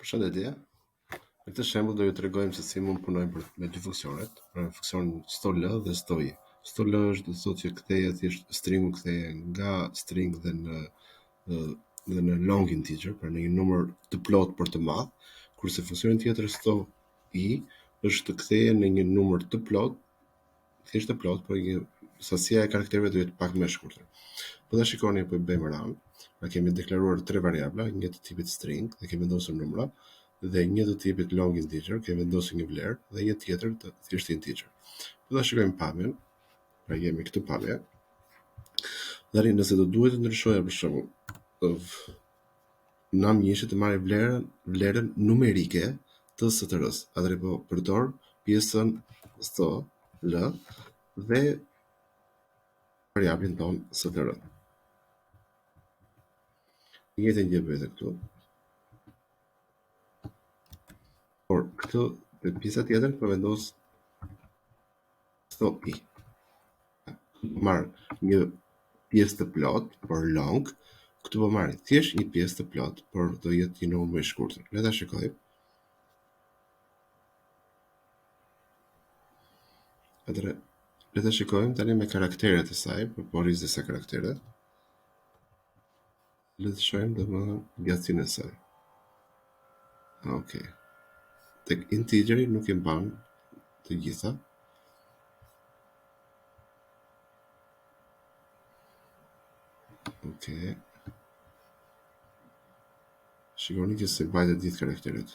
Përshëndetje. Në këtë shembull do ju tregojmë se si mund punojmë me dy funksionet, funksionin stol dhe stoi. Stol është do të thotë që kthehet thjesht stringun kthehet nga string dhe në long integer, për në një numër të plot për të madh, kurse funksioni tjetër stoi është të kthehej në një numër të plot, thjesht të plot, por sasia e karakterëve do jetë pak më e shkurtër. Po ta shikoni po i bëjmë radhë. Ne kemi deklaruar tre variabla, një të tipit string, dhe kemi vendosur numra, dhe një të tipit long integer, kemi vendosur një vlerë, dhe një tjetër të thjesht integer. Po ta shikojmë pamjen. Pra jemi këtu pamje. Dhe nëse do duhet të ndryshoja për shembull, na më njëshi të marrë vlerën numerike të str-s. Atëherë po përdor pjesën stol dhe variablin ton str. Njëjtën gjë bëhet këtu. Por këtu te pjesa tjetër po vendos stoi. Marr një pjesë të plot, por long. Këtu po marr thjesht një pjesë të plot, por do jetë një numër më i shkurtër. Le ta shikojmë. Atëherë, le ta shikojmë tani me karakteret e saj, po rriz disa karaktere. Le të shohim domethënë gjatësinë e saj. Okej. Tek integeri nuk i mban të gjitha. Okej. Shikoni që se mbajtë të gjithë karakteret.